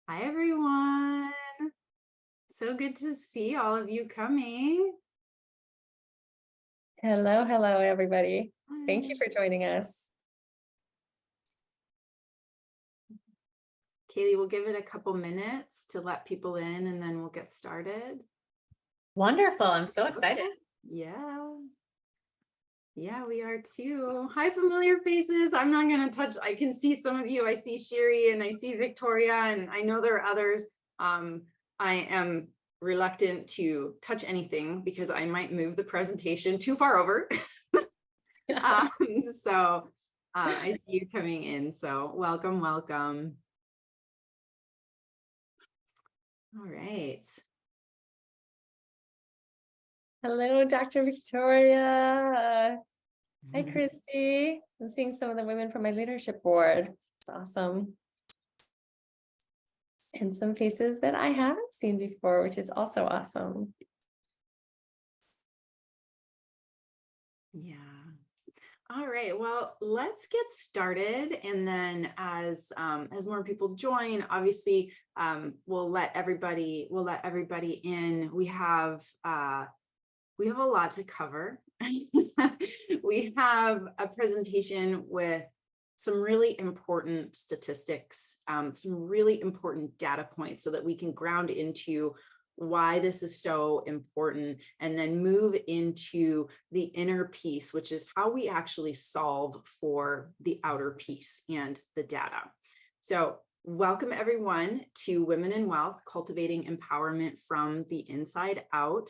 Hi, everyone. So good to see all of you coming. Hello, everybody. Thank you Hi. for joining us. Kaylee, we'll give it a couple minutes to let people in and then we'll get started. Wonderful. I'm so excited. Yeah. Yeah, we are too. Hi, familiar faces. I'm not going to touch. I can see some of you. I see Sherry and I see Victoria, and I know there are others. I am reluctant to touch anything because I might move the presentation too far over. So I see you coming in. So welcome, welcome. All right. Hello, Dr. Victoria. Hi, Christy. I'm seeing some of the women from my leadership board. It's awesome. And some faces that I haven't seen before, which is also awesome. Yeah. All right, well, let's get started, and then as more people join, obviously we'll let everybody in. We have a lot to cover. We have a presentation with some really important statistics, some really important data points so that we can ground into why this is so important, and then move into the inner piece, which is how we actually solve for the outer piece and the data. So welcome everyone to Women in Wealth, Cultivating Empowerment from the Inside Out.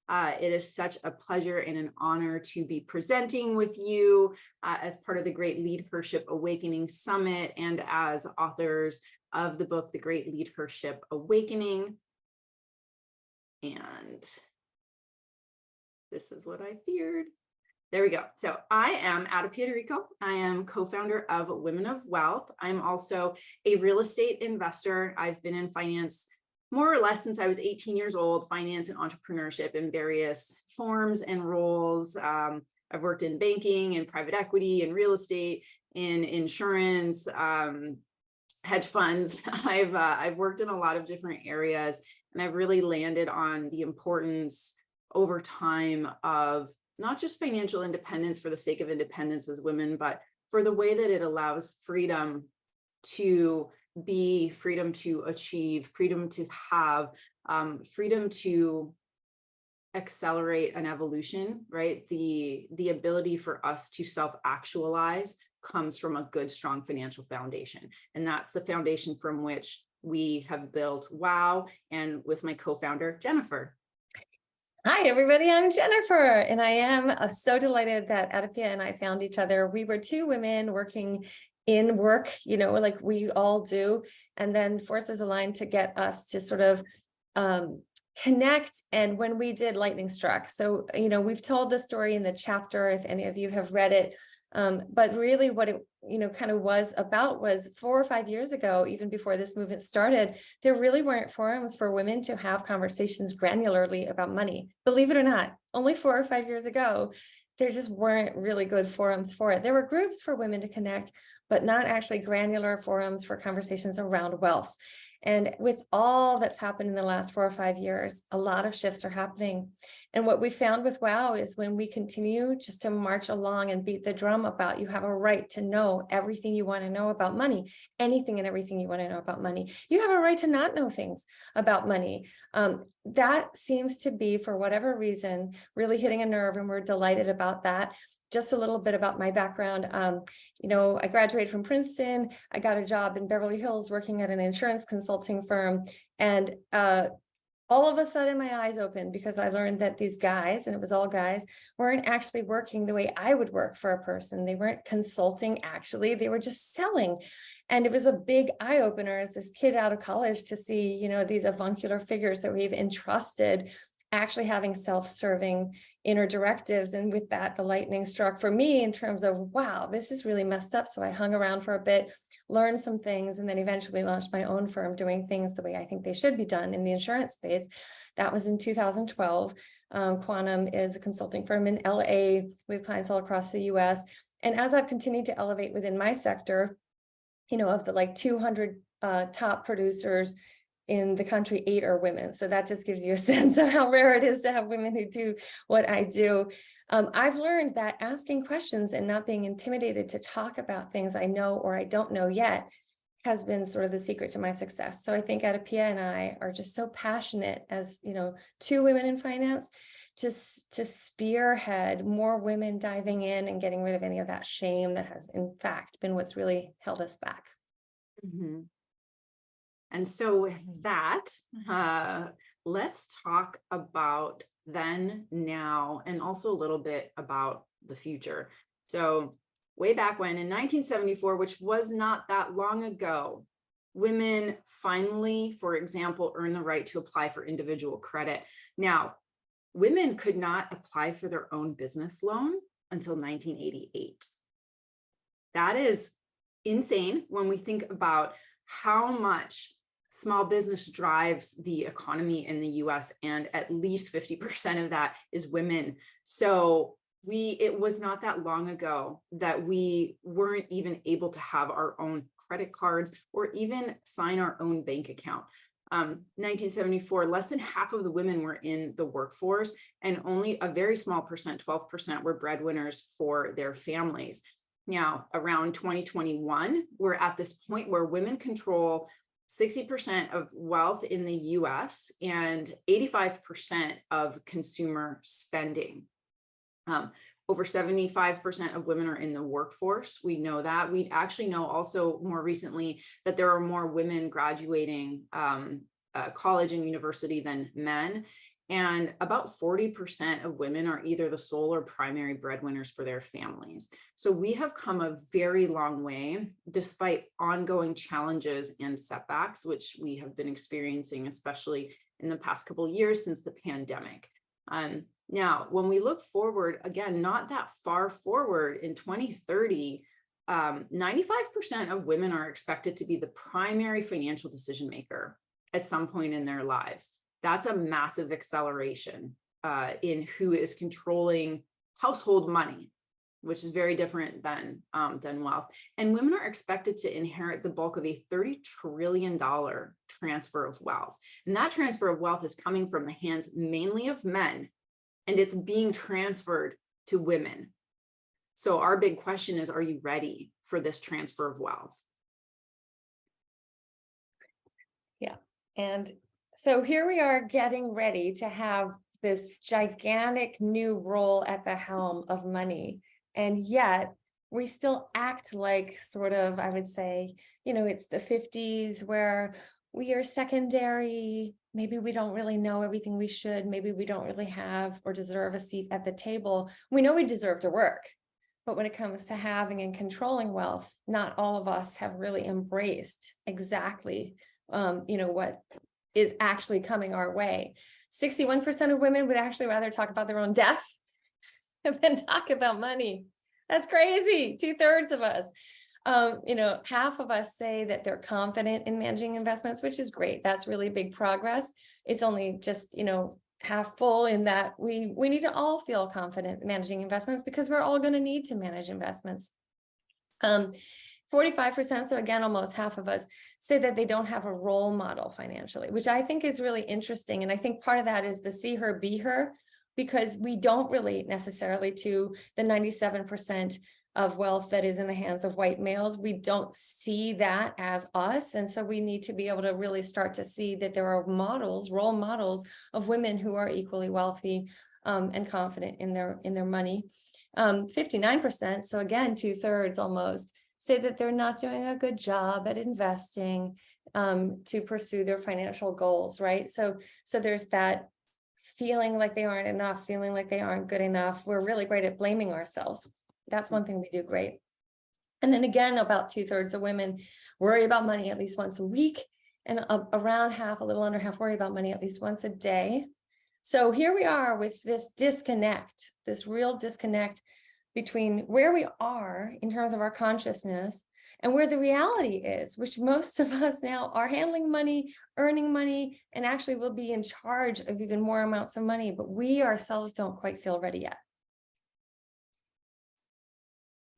It is such a pleasure and an honor to be presenting with you as part of the Great Leadership Awakening Summit and as authors of the book, The Great Leadership Awakening. And this is what I feared. There we go. So I am AdaPia. I am co-founder of Women of Wealth. I'm also a real estate investor. I've been in finance more or less since I was 18 years old, finance and entrepreneurship in various forms and roles. I've worked in banking and private equity and real estate, in insurance, hedge funds. I've worked in a lot of different areas, and I've really landed on the importance over time of not just financial independence for the sake of independence as women, but for the way that it allows freedom to be, freedom to achieve, freedom to have, freedom to accelerate an evolution, right? The ability for us to self-actualize comes from a good, strong financial foundation. And that's the foundation from which we have built WOW, and with my co-founder, Jennifer. Hi, everybody. I'm Jennifer, and I am so delighted that AdaPia and I found each other. We were two women working in work, like we all do, and then forces aligned to get us to sort of connect. And when we did, lightning struck. So, we've told the story in the chapter, if any of you have read it. But really what it, kind of was about was 4 or 5 years ago, even before this movement started, there really weren't forums for women to have conversations granularly about money. Believe it or not, only 4 or 5 years ago, there just weren't really good forums for it. There were groups for women to connect, but not actually granular forums for conversations around wealth. And with all that's happened in the last 4 or 5 years, a lot of shifts are happening. And what we found with WOW is when we continue just to march along and beat the drum about, you have a right to know everything you want to know about money, anything and everything you want to know about money. You have a right to not know things about money. That seems to be, for whatever reason, really hitting a nerve, and we're delighted about that. Just a little bit about my background. I graduated from Princeton. I got a job in Beverly Hills working at an insurance consulting firm. And all of a sudden my eyes opened, because I learned that these guys, and it was all guys, weren't actually working the way I would work for a person. They weren't consulting, actually, they were just selling. And it was a big eye opener as this kid out of college to see, these avuncular figures that we've entrusted actually having self-serving inner directives. And with that, the lightning struck for me in terms of, wow, this is really messed up. So I hung around for a bit, learned some things, and then eventually launched my own firm doing things the way I think they should be done in the insurance space. That was in 2012. Quantum is a consulting firm in LA. We have clients all across the US. And as I've continued to elevate within my sector, of the 200 top producers in the country, 8 are women. So that just gives you a sense of how rare it is to have women who do what I do. I've learned that asking questions and not being intimidated to talk about things I know or I don't know yet has been sort of the secret to my success. So I think AdaPia and I are just so passionate as, 2 women in finance to spearhead more women diving in and getting rid of any of that shame that has in fact been what's really held us back. Mm-hmm. And so with that, let's talk about then, now, and also a little bit about the future. So way back when in 1974, which was not that long ago, women finally, for example, earned the right to apply for individual credit. Now, women could not apply for their own business loan until 1988. That is insane when we think about how much small business drives the economy in the US, and at least 50% of that is women. So it was not that long ago that we weren't even able to have our own credit cards or even sign our own bank account. 1974, less than half of the women were in the workforce, and only a very small percent, 12%, were breadwinners for their families. Now, around 2021, we're at this point where women control 60% of wealth in the US and 85% of consumer spending. Over 75% of women are in the workforce. We know that. We actually know also more recently that there are more women graduating college and university than men. And about 40% of women are either the sole or primary breadwinners for their families. So we have come a very long way, despite ongoing challenges and setbacks, which we have been experiencing, especially in the past couple of years since the pandemic. Now, when we look forward, again, not that far forward, in 2030, 95% of women are expected to be the primary financial decision maker at some point in their lives. That's a massive acceleration in who is controlling household money, which is very different than wealth. And women are expected to inherit the bulk of a $30 trillion transfer of wealth. And that transfer of wealth is coming from the hands mainly of men, and it's being transferred to women. So our big question is, are you ready for this transfer of wealth? Yeah. And so here we are getting ready to have this gigantic new role at the helm of money. And yet we still act like sort of, I would say, it's the 50s where we are secondary. Maybe we don't really know everything we should. Maybe we don't really have or deserve a seat at the table. We know we deserve to work. But when it comes to having and controlling wealth, not all of us have really embraced exactly, what is actually coming our way. 61% of women would actually rather talk about their own death than talk about money. That's crazy. 2/3 of us. Half of us say that they're confident in managing investments, which is great. That's really big progress. It's only just, half full in that we need to all feel confident managing investments because we're all going to need to manage investments. 45%, so again, almost half of us say that they don't have a role model financially, which I think is really interesting. And I think part of that is the see her, be her, because we don't relate necessarily to the 97% of wealth that is in the hands of white males. We don't see that as us. And so we need to be able to really start to see that there are models, role models of women who are equally wealthy and confident in their money. 59%, so again, 2/3 almost, say that they're not doing a good job at investing to pursue their financial goals, right? So there's that feeling like they aren't enough, feeling like they aren't good enough. We're really great at blaming ourselves. That's one thing we do great. And then again, about 2/3 of women worry about money at least once a week, and around half, a little under half, worry about money at least once a day. So here we are with this disconnect, this real disconnect between where we are in terms of our consciousness and where the reality is, which most of us now are handling money, earning money, and actually will be in charge of even more amounts of money, but we ourselves don't quite feel ready yet.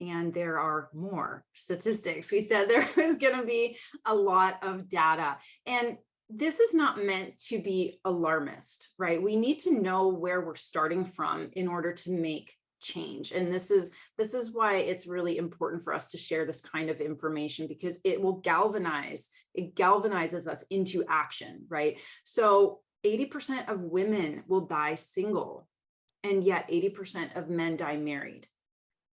and there are more statistics. We said there was going to be a lot of data. And this is not meant to be alarmist, right? We need to know where we're starting from in order to make change. And this is why it's really important for us to share this kind of information, because it galvanizes us into action, right? So 80% of women will die single, and yet 80% of men die married.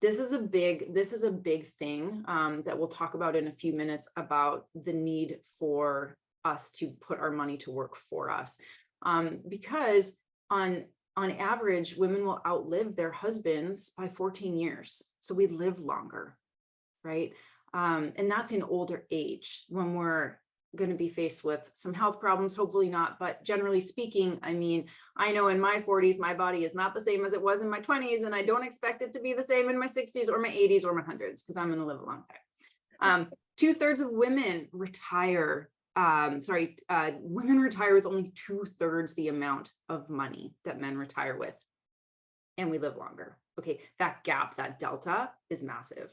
This is a big thing that we'll talk about in a few minutes, about the need for us to put our money to work for us, because on average, women will outlive their husbands by 14 years. So we live longer, right? And that's in older age, when we're going to be faced with some health problems, hopefully not, but generally speaking, I mean, I know in my 40s, my body is not the same as it was in my 20s, and I don't expect it to be the same in my 60s or my 80s or my 100s, because I'm going to live a long time. 2/3 of women retire. Women retire with only 2/3 the amount of money that men retire with, and we live longer. Okay, that gap, that delta is massive.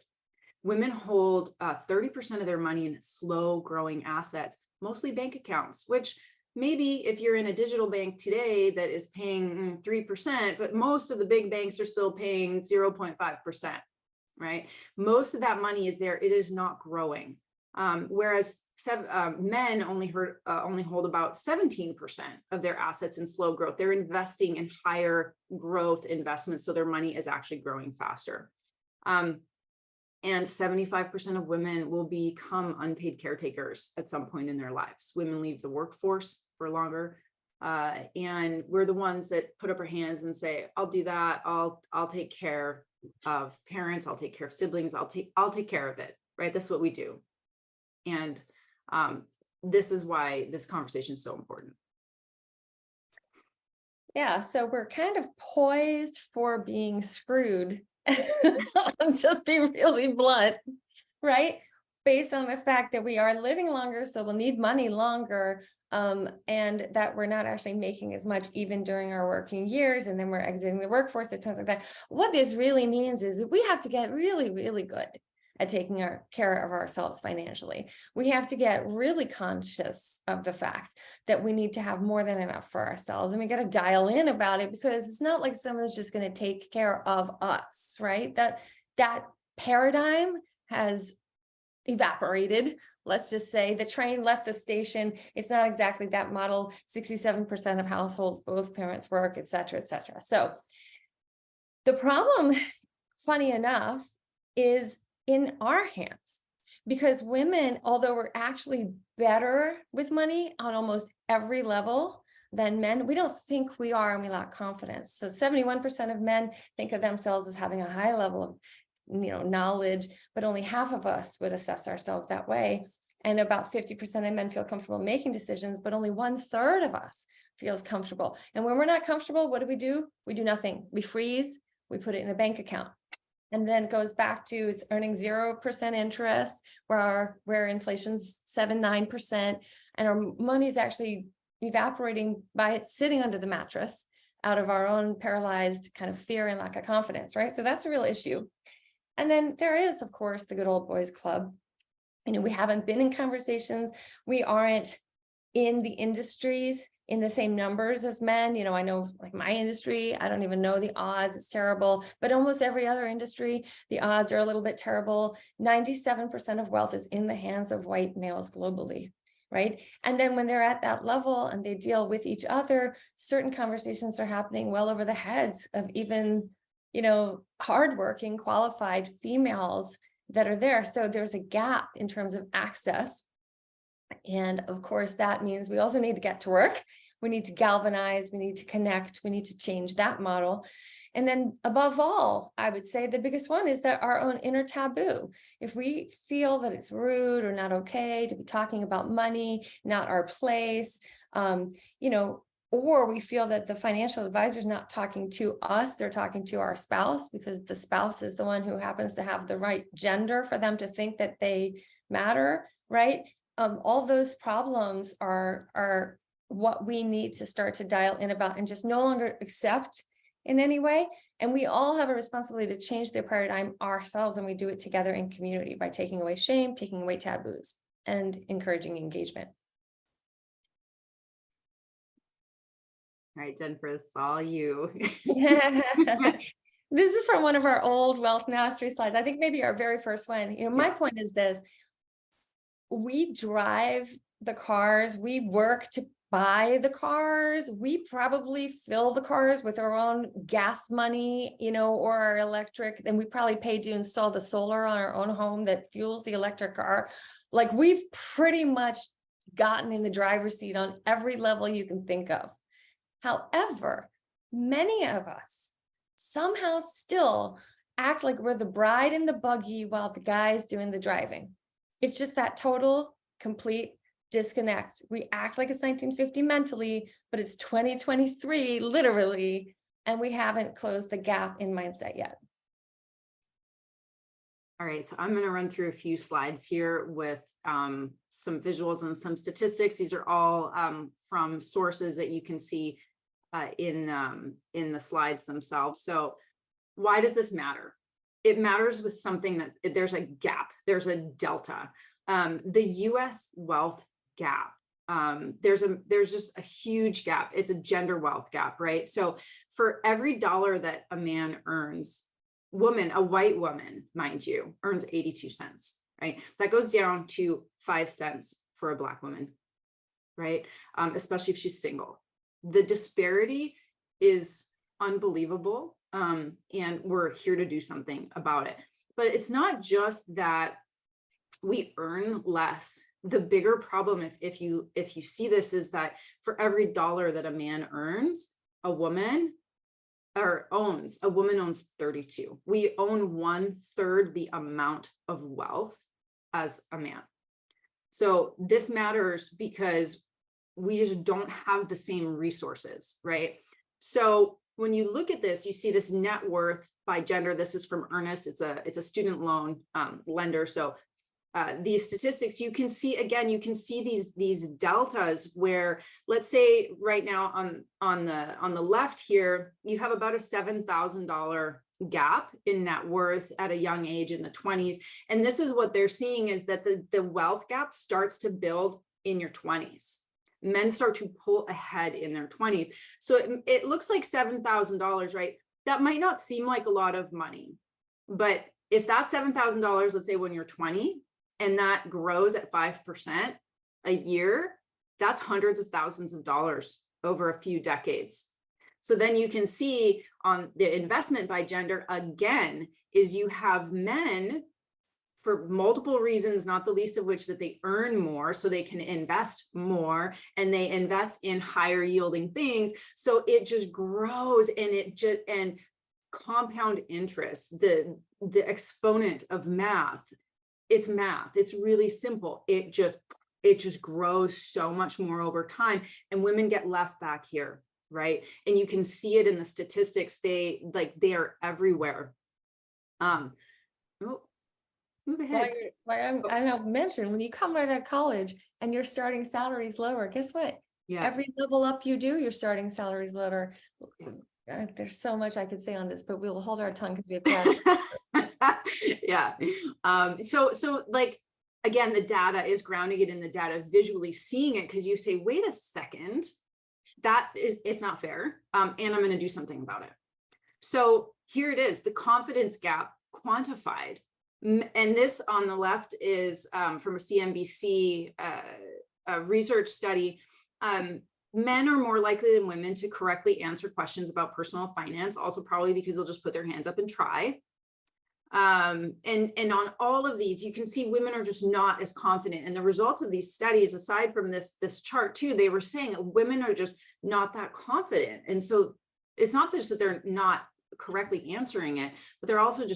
Women hold 30% of their money in slow growing assets, mostly bank accounts, which maybe if you're in a digital bank today that is paying 3%, but most of the big banks are still paying 0.5%, right? Most of that money is there. It is not growing. Whereas men only hold about 17% of their assets in slow growth. They're investing in higher growth investments, so their money is actually growing faster. And 75% of women will become unpaid caretakers at some point in their lives. Women leave the workforce for longer, and we're the ones that put up our hands and say, "I'll do that. I'll take care of parents. I'll take care of siblings. I'll take care of it." Right? That's what we do. And this is why this conversation is so important. Yeah, so we're kind of poised for being screwed. I'm just being really blunt, right? Based on the fact that we are living longer, so we'll need money longer, and that we're not actually making as much even during our working years, and then we're exiting the workforce at times like that. What this really means is that we have to get really, really good at taking care of ourselves financially. We have to get really conscious of the fact that we need to have more than enough for ourselves. And we got to dial in about it, because it's not like someone's just going to take care of us, right? That paradigm has evaporated. Let's just say the train left the station. It's not exactly that model. 67% of households, both parents work, et cetera, et cetera. So the problem, funny enough, is in our hands, because women, although we're actually better with money on almost every level than men, we don't think we are, and we lack confidence. So 71% of men think of themselves as having a high level of knowledge, but only half of us would assess ourselves that way. And about 50% of men feel comfortable making decisions, but only 1/3 of us feels comfortable. And when we're not comfortable, what do? We do nothing. We freeze, we put it in a bank account. And then it goes back to it's earning 0% interest, where inflation's 7-9%, and our money's actually evaporating by it sitting under the mattress out of our own paralyzed kind of fear and lack of confidence, right? So that's a real issue. And then there is, of course, the good old boys club. We haven't been in conversations. We aren't in the industries in the same numbers as men. I know, like my industry, I don't even know the odds, it's terrible, but almost every other industry, the odds are a little bit terrible. 97% of wealth is in the hands of white males globally, right? And then when they're at that level and they deal with each other, certain conversations are happening well over the heads of even, hardworking, qualified females that are there. So there's a gap in terms of access. And of course, that means we also need to get to work. We need to galvanize, we need to connect, we need to change that model. And then above all, I would say the biggest one is that our own inner taboo. If we feel that it's rude or not okay to be talking about money, not our place, or we feel that the financial advisor is not talking to us, they're talking to our spouse, because the spouse is the one who happens to have the right gender for them to think that they matter, right? All those problems are what we need to start to dial in about, and just no longer accept in any way. And we all have a responsibility to change their paradigm ourselves, and we do it together in community by taking away shame, taking away taboos, and encouraging engagement. All right, Jennifer, this is all you. This is from one of our old wealth mastery slides. I think maybe our very first one. My point is this: we drive the cars, we work to buy the cars, we probably fill the cars with our own gas money, or our electric, and we probably pay to install the solar on our own home that fuels the electric car. Like, we've pretty much gotten in the driver's seat on every level you can think of. However, many of us somehow still act like we're the bride in the buggy while the guy's doing the driving. It's just that total, complete disconnect. We act like it's 1950 mentally, but it's 2023 literally, and we haven't closed the gap in mindset yet. All right, so I'm going to run through a few slides here with some visuals and some statistics. These are all from sources that you can see in the slides themselves. So why does this matter? It matters with something that there's a gap, there's a delta. The US wealth gap, there's just a huge gap. It's a gender wealth gap, right? So for every dollar that a man earns, a white woman, mind you, earns 82 cents, right? That goes down to 5 cents for a Black woman, right? Especially if she's single. The disparity is unbelievable, and we're here to do something about it. But it's not just that we earn less. The bigger problem, if you see this, is that for every dollar that a man earns, a woman owns 32. We own 1/3 the amount of wealth as a man. So this matters because we just don't have the same resources, right? So when you look at this, you see this net worth by gender. This is from Earnest. It's a student loan lender. So these statistics, you can see, again, you can see these deltas where, let's say right now on the left here, you have about a $7,000 gap in net worth at a young age in the 20s. And this is what they're seeing, is that the wealth gap starts to build in your 20s. Men start to pull ahead in their 20s. So it looks like $7,000, right? That might not seem like a lot of money, but if that's $7,000, let's say when you're 20, and that grows at 5% a year, that's hundreds of thousands of dollars over a few decades. So then you can see on the investment by gender, again, is you have men, for multiple reasons, not the least of which that they earn more, so they can invest more, and they invest in higher yielding things. So it just grows, and compound interest, the exponent of math. It's math. It's really simple. It just grows so much more over time, and women get left back here, right? And you can see it in the statistics. They are everywhere. Move ahead. I mentioned, when you come right out of college and your starting salary is lower, guess what? Yeah. Every level up you do, your starting salary is lower. There's so much I could say on this, but we will hold our tongue because we have yeah. So like, again, the data is grounding it in the data, visually seeing it, because you say, wait a second, it's not fair. And I'm going to do something about it. So here it is, the confidence gap quantified. And this on the left is from a CNBC research study. Men are more likely than women to correctly answer questions about personal finance, also probably because they'll just put their hands up and try. And on all of these, you can see women are just not as confident. And the results of these studies, aside from this chart too, they were saying that women are just not that confident. And so it's not just that they're not correctly answering it, but they're also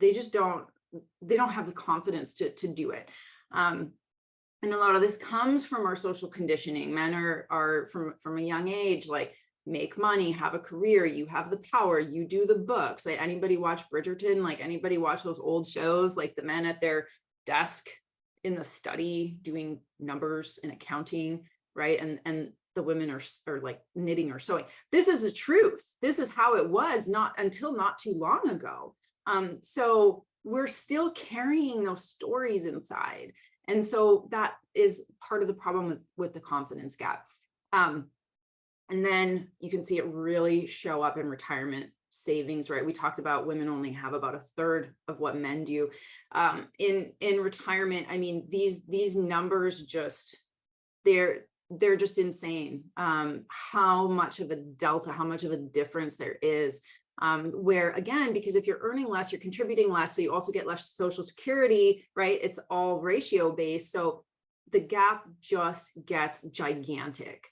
they don't have the confidence to do it. And a lot of this comes from our social conditioning. Men are from a young age, like, make money, have a career, you have the power, you do the books. Like, anybody watch Bridgerton? Like, anybody watch those old shows, like the men at their desk in the study doing numbers and accounting, right? And the women are like knitting or sewing. This is the truth. This is how it was until not too long ago. So we're still carrying those stories inside. And so that is part of the problem with the confidence gap. And then you can see it really show up in retirement savings, right? We talked about women only have about a third of what men do. In retirement, I mean, these numbers just, they're just insane. How much of a delta, how much of a difference there is. Where again, because if you're earning less, you're contributing less, so you also get less Social Security, right? It's all ratio based. So the gap just gets gigantic.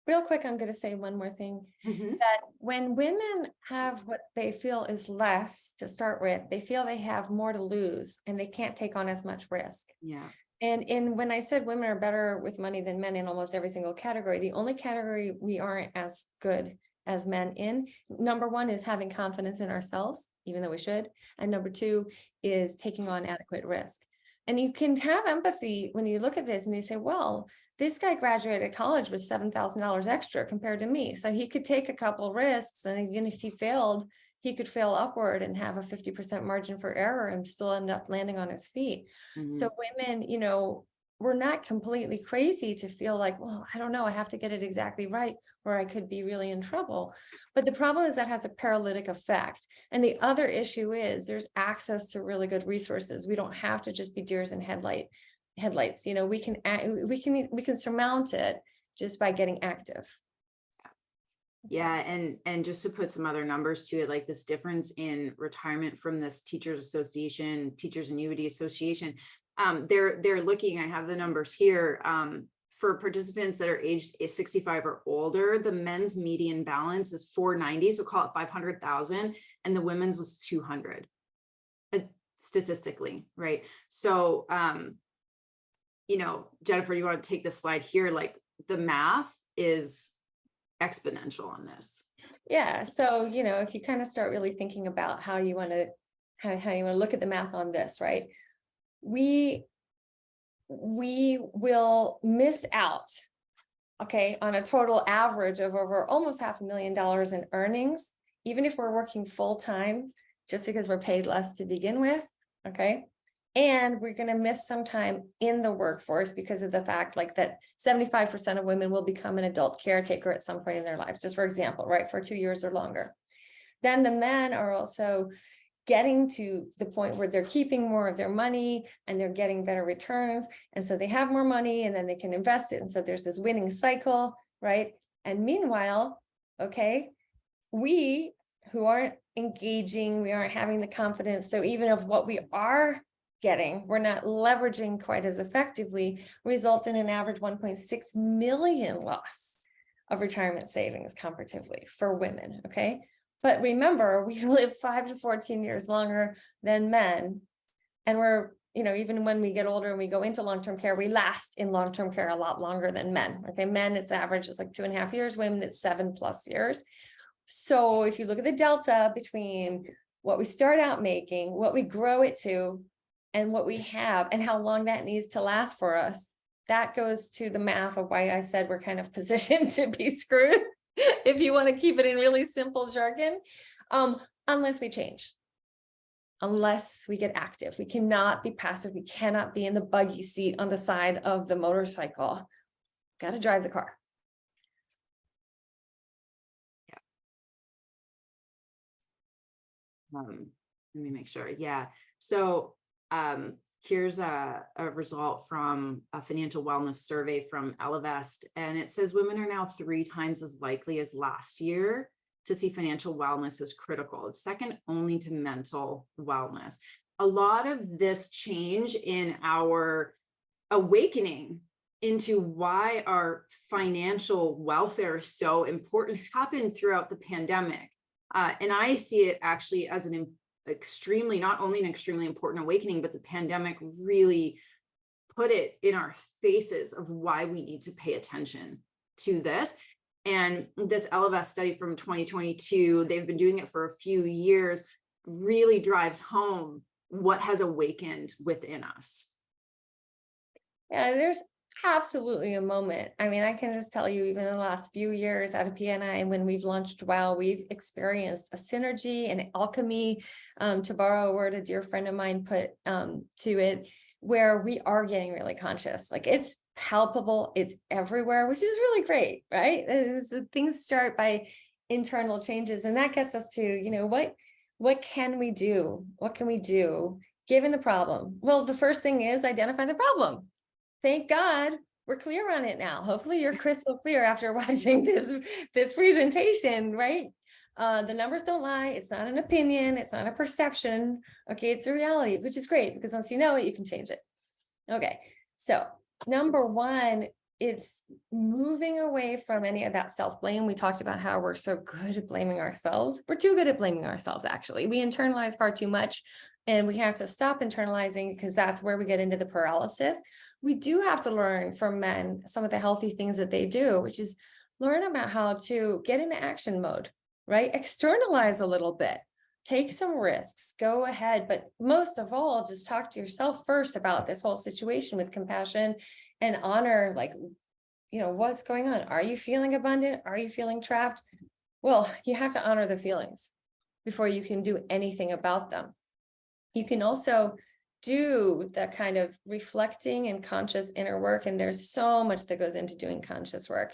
Real quick, I'm going to say one more thing, that when women have what they feel is less to start with, they feel they have more to lose and they can't take on as much risk. Yeah. And when I said women are better with money than men in almost every single category, the only category we aren't as good as men in, number one, is having confidence in ourselves, even though we should. And number two is taking on adequate risk. And you can have empathy when you look at this and you say, well, this guy graduated college with $7,000 extra compared to me. So he could take a couple risks, and even if he failed, he could fail upward and have a 50% margin for error and still end up landing on his feet. So women, you know, we're not completely crazy to feel like, well, I don't know, I have to get it exactly right, or I could be really in trouble. But the problem is that has a paralytic effect. And the other issue is there's access to really good resources. We don't have to just be deers in headlights. You know, we can surmount it just by getting active. Yeah, and just to put some other numbers to it, like this difference in retirement from this Teachers Association, Teachers Annuity Association, they're looking, I have the numbers here, for participants that are aged 65 or older, the men's median balance is 490, so call it 500,000, and the women's was 200, statistically, right? So, you know, Jennifer, you want to take this slide here? Like the math is exponential on this. Yeah. So, you know, if you kind of start really thinking about how you want to look at the math on this, right? We will miss out, okay, on a total average of over almost $500,000 in earnings, even if we're working full time, just because we're paid less to begin with, okay? And we're going to miss some time in the workforce because of the fact like that 75% of women will become an adult caretaker at some point in their lives, just for example, right, for 2 years or longer. Then the men are also getting to the point where they're keeping more of their money and they're getting better returns. And so they have more money and then they can invest it. And so there's this winning cycle, right? And meanwhile, okay, we who aren't engaging, we aren't having the confidence. So even of what we are getting, we're not leveraging quite as effectively, results in an average 1.6 million loss of retirement savings comparatively for women, okay? But remember, we live 5 to 14 years longer than men. And we're, you know, even when we get older and we go into long-term care, we last in long-term care a lot longer than men. Okay, men, it's average, it's like 2.5 years, women, it's 7+ years. So if you look at the delta between what we start out making, what we grow it to, and what we have, and how long that needs to last for us, that goes to the math of why I said we're kind of positioned to be screwed. If you want to keep it in really simple jargon, unless we change, unless we get active. We cannot be passive. We cannot be in the buggy seat on the side of the motorcycle. Got to drive the car. Yeah. Let me make sure. Yeah. So here's a result from a financial wellness survey from Elevest, and it says women are now 3 times as likely as last year to see financial wellness as critical. It's second only to mental wellness. A lot of this change in our awakening into why our financial welfare is so important happened throughout the pandemic. And I see it actually as an extremely, not only an extremely important awakening, but the pandemic really put it in our faces of why we need to pay attention to this. And this Elevest study from 2022, they've been doing it for a few years, really drives home what has awakened within us. Yeah, absolutely a moment. I mean, I can just tell you, even in the last few years, AdaPia and I, when we've launched WOW, we've experienced a synergy and alchemy, to borrow a word a dear friend of mine put to it, where we are getting really conscious. Like it's palpable, it's everywhere, which is really great, right? Things start by internal changes, and that gets us to, what can we do? What can we do given the problem? Well, the first thing is identify the problem. Thank God we're clear on it now. Hopefully you're crystal clear after watching this presentation, right? The numbers don't lie. It's not an opinion. It's not a perception. Okay, it's a reality, which is great because once you know it, you can change it. Okay, so number one, it's moving away from any of that self-blame. We talked about how we're so good at blaming ourselves. We're too good at blaming ourselves, actually. We internalize far too much, and we have to stop internalizing because that's where we get into the paralysis. We do have to learn from men some of the healthy things that they do, which is learn about how to get into action mode, right? Externalize a little bit, take some risks, go ahead. But most of all, just talk to yourself first about this whole situation with compassion and honor, like, what's going on? Are you feeling abundant? Are you feeling trapped? Well, you have to honor the feelings before you can do anything about them. You can also do the kind of reflecting and conscious inner work. And there's so much that goes into doing conscious work.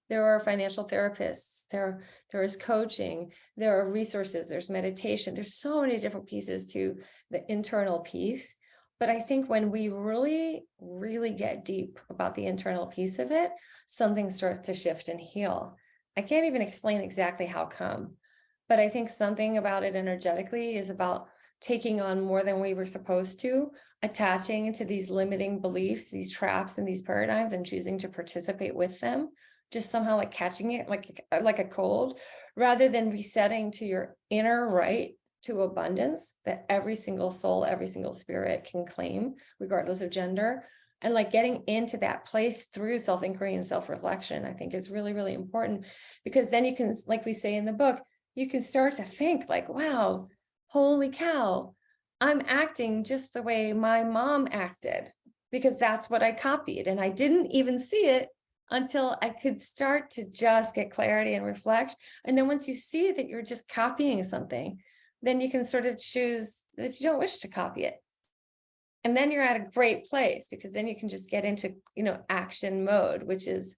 There are financial therapists, there is coaching, there are resources, there's meditation. There's so many different pieces to the internal piece. But I think when we really, really get deep about the internal piece of it, something starts to shift and heal. I can't even explain exactly how come, but I think something about it energetically is about taking on more than we were supposed to, attaching to these limiting beliefs, these traps and these paradigms, and choosing to participate with them, just somehow like catching it like a cold, rather than resetting to your inner right to abundance that every single soul, every single spirit can claim, regardless of gender. And like getting into that place through self-inquiry and self-reflection, I think is really, really important, because then you can, like we say in the book, you can start to think like, wow, holy cow, I'm acting just the way my mom acted, because that's what I copied. And I didn't even see it until I could start to just get clarity and reflect. And then once you see that you're just copying something, then you can sort of choose that you don't wish to copy it. And then you're at a great place, because then you can just get into, action mode, which is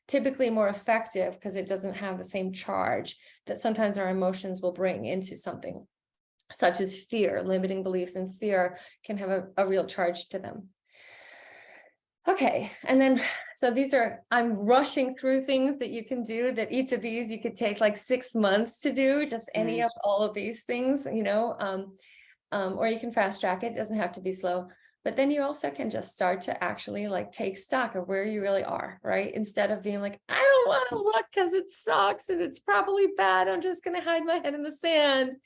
typically more effective because it doesn't have the same charge that sometimes our emotions will bring into something, such as fear. Limiting beliefs and fear can have a real charge to them. Okay, and then, so I'm rushing through things that you can do, that each of these you could take like 6 months to do, just any of all of these things, or you can fast track it. It doesn't have to be slow. But then you also can just start to actually like take stock of where you really are, right? Instead of being like, I don't want to look because it sucks and it's probably bad, I'm just going to hide my head in the sand.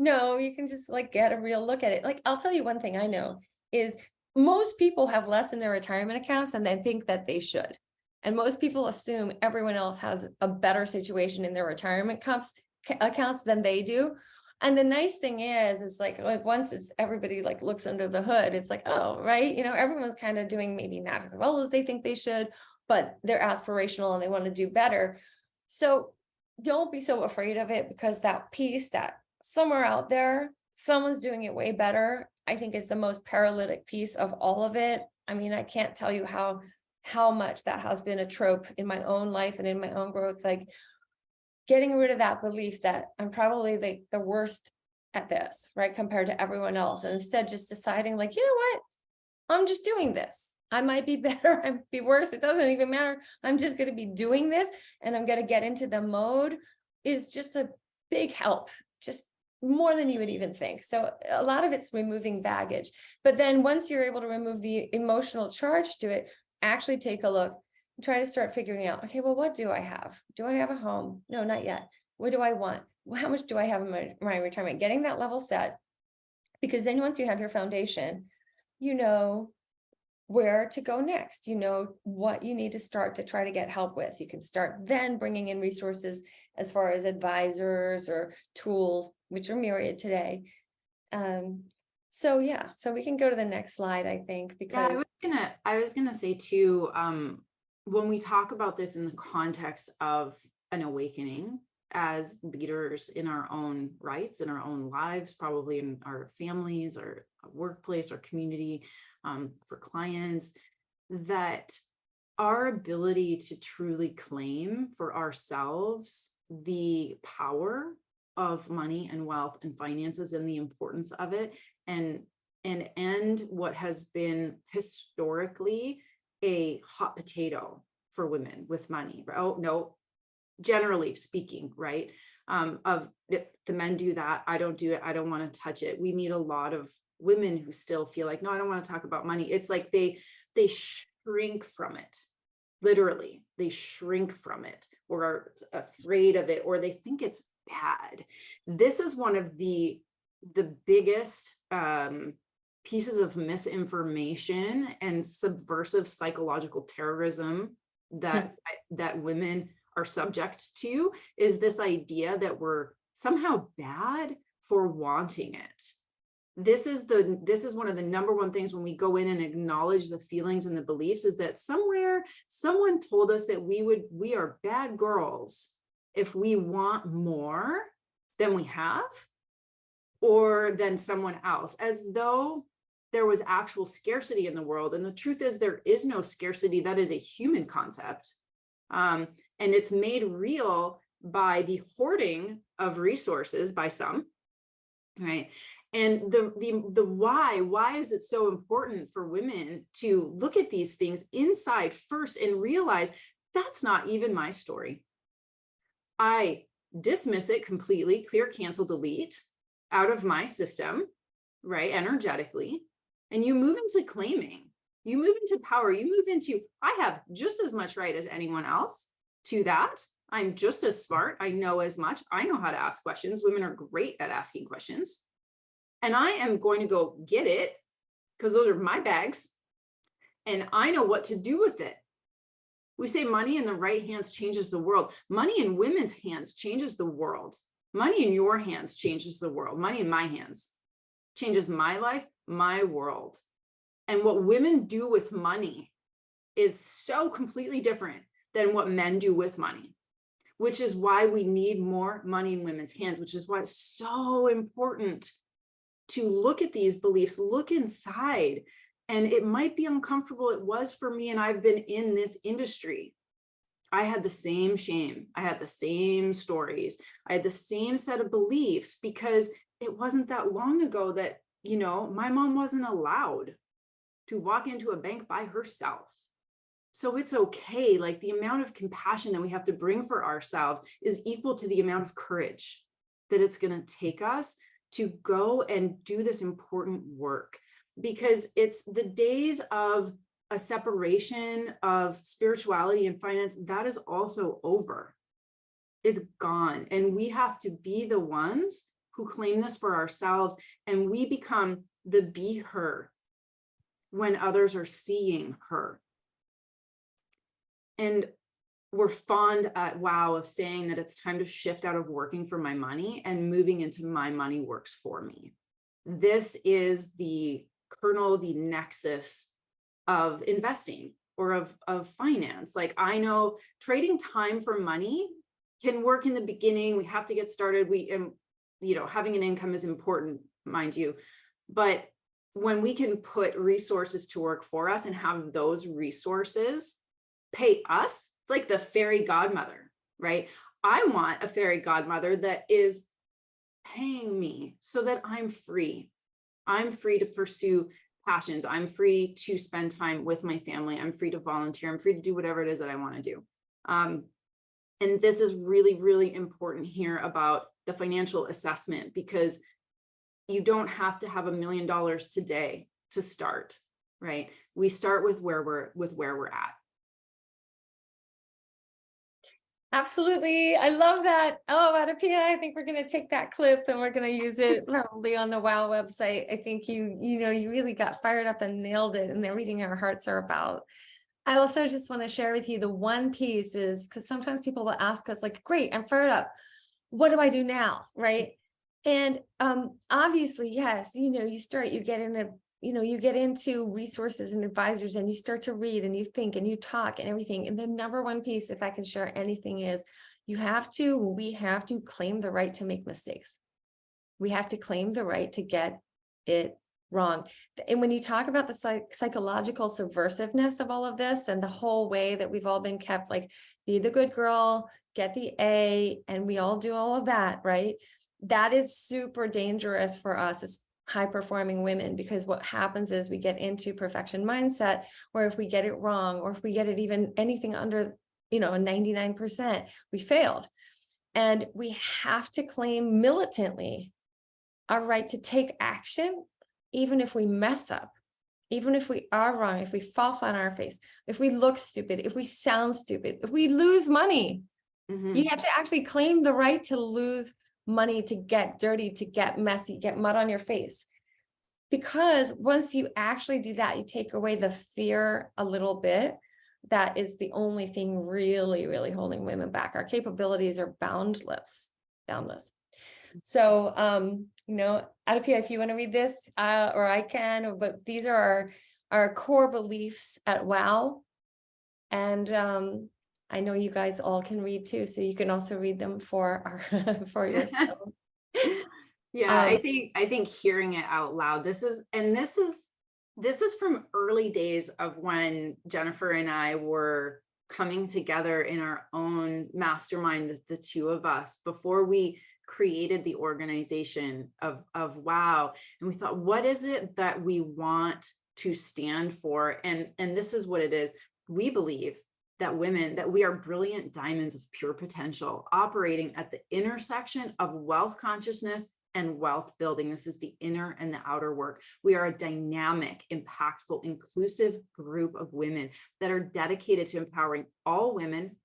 No, you can just like get a real look at it. Like, I'll tell you one thing I know is most people have less in their retirement accounts than they think that they should. And most people assume everyone else has a better situation in their retirement accounts than they do. And the nice thing is like once it's everybody like looks under the hood, it's like, oh, right. Everyone's kind of doing maybe not as well as they think they should, but they're aspirational and they want to do better. So don't be so afraid of it, because that piece that somewhere out there, someone's doing it way better, I think is the most paralytic piece of all of it. I mean, I can't tell you how much that has been a trope in my own life and in my own growth, like getting rid of that belief that I'm probably the worst at this, right, compared to everyone else. And instead just deciding like, you know what, I'm just doing this. I might be better, I might be worse. It doesn't even matter. I'm just going to be doing this, and I'm going to get into the mode, is just a big help, just more than you would even think. So a lot of it's removing baggage. But then once you're able to remove the emotional charge to it, actually take a look. Try to start figuring out, okay, well, what do I have? Do I have a home? No, not yet. What do I want? How much do I have in my retirement? Getting that level set, because then once you have your foundation, you know where to go next. You know what you need to start to try to get help with. You can start then bringing in resources as far as advisors or tools, which are myriad today. So yeah, so we can go to the next slide, I think, Yeah, because I was gonna say too, when we talk about this in the context of an awakening as leaders in our own rights, in our own lives, probably in our families, our workplace, our community, for clients, that our ability to truly claim for ourselves the power of money and wealth and finances and the importance of it, and end what has been historically a hot potato for women with money. Oh no, generally speaking, right? Of the men do that, I don't do it, I don't want to touch it. We meet a lot of women who still feel like, no, I don't want to talk about money. It's like they shrink from it. Literally, they shrink from it or are afraid of it, or they think it's bad. This is one of the biggest pieces of misinformation and subversive psychological terrorism that women are subject to, is this idea that we're somehow bad for wanting it. This is one of the number one things when we go in and acknowledge the feelings and the beliefs, is that somewhere someone told us that we are bad girls if we want more than we have or than someone else, as though there was actual scarcity in the world. And the truth is, there is no scarcity. That is a human concept. And it's made real by the hoarding of resources by some, right? And the why is it so important for women to look at these things inside first and realize that's not even my story. I dismiss it completely, clear, cancel, delete out of my system, right? Energetically. And you move into claiming, you move into power, you move into, I have just as much right as anyone else to that. I'm just as smart. I know as much. I know how to ask questions. Women are great at asking questions. And I am going to go get it because those are my bags. And I know what to do with it. We say money in the right hands changes the world. Money in women's hands changes the world. Money in your hands changes the world. Money in my hands changes my life, my world. And what women do with money is so completely different than what men do with money, which is why we need more money in women's hands, which is why it's so important to look at these beliefs, look inside. And it might be uncomfortable. It was for me, and I've been in this industry. I had the same shame. I had the same stories. I had the same set of beliefs, because it wasn't that long ago that, my mom wasn't allowed to walk into a bank by herself. So it's okay. Like, the amount of compassion that we have to bring for ourselves is equal to the amount of courage that it's going to take us to go and do this important work, because it's the days of a separation of spirituality and finance that is also over. It's gone. And we have to be the ones who claim this for ourselves, and we become the be her when others are seeing her. And we're fond at WOW of saying that it's time to shift out of working for my money and moving into my money works for me. This is the kernel, the nexus of investing or of finance. Like, I know trading time for money can work in the beginning. We have to get started. Having an income is important, mind you, but when we can put resources to work for us and have those resources pay us, it's like the fairy godmother, right? I want a fairy godmother that is paying me so that I'm free. I'm free to pursue passions. I'm free to spend time with my family. I'm free to volunteer. I'm free to do whatever it is that I want to do. And this is really, really important here about the financial assessment, because you don't have to have $1 million today to start, right? We start with where we're at. absolutely. I love that. Oh, AdaPia, I think we're going to take that clip and we're going to use it probably on the WOW website. I think you really got fired up and nailed it, and everything our hearts are about. I also just want to share with you the one piece is, because sometimes people will ask us, like, great, I'm fired up. What do I do now? Right? And obviously, yes, you get into resources and advisors, and you start to read and you think and you talk and everything. And the number one piece, if I can share anything, is we have to claim the right to make mistakes. We have to claim the right to get it wrong. And when you talk about the psychological subversiveness of all of this, and the whole way that we've all been kept, like, be the good girl, get the A, and we all do all of that, right? That is super dangerous for us as high performing women, because what happens is we get into perfection mindset, where if we get it wrong, or if we get it even anything under, 99%, we failed. And we have to claim militantly our right to take action, even if we mess up, even if we are wrong, if we fall flat on our face, if we look stupid, if we sound stupid, if we lose money. You have to actually claim the right to lose money, to get dirty, to get messy, get mud on your face. Because once you actually do that, you take away the fear a little bit. That is the only thing really, really holding women back. Our capabilities are boundless. So, AdaPia, if you want to read this, or I can, but these are our core beliefs at WOW. And I know you guys all can read too, so you can also read them for yourself. Yeah, I think hearing it out loud, this is from early days of when Jennifer and I were coming together in our own mastermind, the two of us, before we created the organization of WOW. And we thought, what is it that we want to stand for? And this is what it is. We believe that we are brilliant diamonds of pure potential, operating at the intersection of wealth consciousness and wealth building. This is the inner and the outer work. We are a dynamic, impactful, inclusive group of women that are dedicated to empowering all women